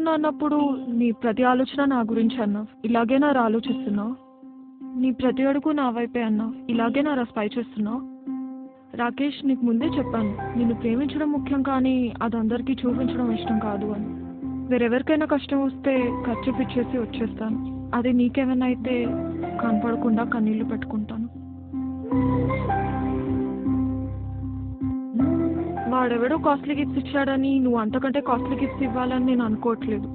ప్రేమిస్తున్నా అన్నప్పుడు నీ ప్రతి ఆలోచన నా గురించి అన్నావు. ఇలాగే నా ఆలోచిస్తున్నావు. నీ ప్రతి అడుగు నా వైపే అన్నావు. ఇలాగే నా స్పై చేస్తున్నావు. రాకేష్, నీకు ముందే చెప్పాను, నిన్ను ప్రేమించడం ముఖ్యం, కానీ అది అందరికీ చూపించడం ఇష్టం కాదు అని. వేరెవరికైనా కష్టం వస్తే ఖర్చు పిచ్చేసి వచ్చేస్తాను. అది నీకేమైనా అయితే కనపడకుండా కన్నీళ్లు పెట్టుకుంటాను. వాడెవడో కాస్ట్లీ గిఫ్ట్స్ ఇచ్చాడని నువ్వు అంతకంటే కాస్ట్లీ గిఫ్ట్స్ ఇవ్వాలని నేను అనుకోవట్లేదు.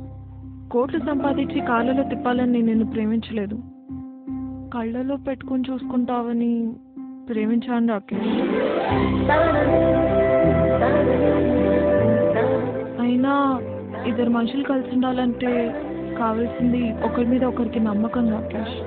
కోట్లు సంపాదించి కాళ్ళలో తిప్పాలని నేను నిన్ను ప్రేమించలేదు. కళ్ళలో పెట్టుకుని చూసుకుంటావని ప్రేమించాను రాకేష్. అయినా ఇద్దరు మనుషులు కలిసి ఉండాలంటే కావాల్సింది ఒకరి మీద ఒకరికి నమ్మకం రాకేష్.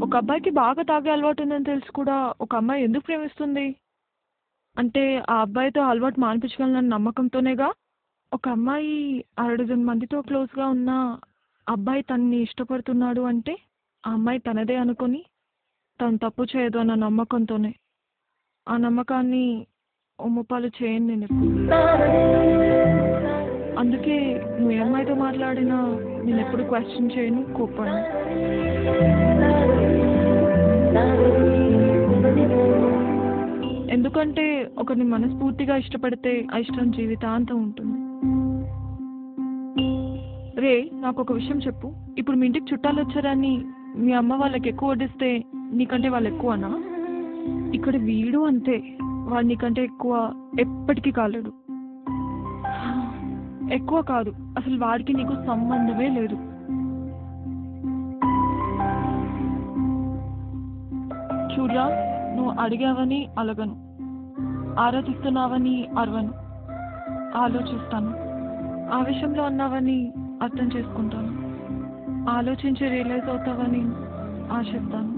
ఒక అబ్బాయికి బాగా తాగే అలవాటు ఉందని తెలిసి కూడా ఒక అమ్మాయి ఎందుకు ప్రేమిస్తుంది? అంటే ఆ అబ్బాయితో అలవాటు మానిపించగలనన్న నమ్మకంతోనేగా. ఒక అమ్మాయి 6 మందితో క్లోజ్గా ఉన్న అబ్బాయి తనని ఇష్టపడుతున్నాడు అంటే ఆ అమ్మాయి తనదే అనుకొని తను తప్పు చేయదు అన్న నమ్మకంతోనే. ఆ నమ్మకాన్ని ఒమ్ముపాలు చేయను నేను ఎప్పుడు. అందుకే నువ్వు ఏ అమ్మాయితో మాట్లాడినా నేను ఎప్పుడు క్వశ్చన్ చేయను, కోపడను. ఎందుకంటే ఒకరిని మనస్ఫూర్తిగా ఇష్టపడితే ఆ ఇష్టం జీవితాంతం ఉంటుంది. రే, నాకు ఒక విషయం చెప్పు. ఇప్పుడు మీ ఇంటికి చుట్టాలు వచ్చారని మీ అమ్మ వాళ్ళకి ఎక్కువ వడ్డిస్తే నీకంటే వాళ్ళు ఎక్కువనా? ఇక్కడ వీడు అంతే, వాడు నీకంటే ఎక్కువ ఎప్పటికీ కాలేడు. ఎక్కువ కాదు, అసలు వాడికి నీకు సంబంధమే లేదు. చూడ్రా, నువ్వు అడిగావని అలగను, ఆరాధిస్తున్నావని అరవను, ఆలోచిస్తాను. ఆవేశంలో అన్నావని అర్థం చేసుకుంటాను, ఆలోచించి రియలైజ్ అవుతావని ఆశిస్తాను.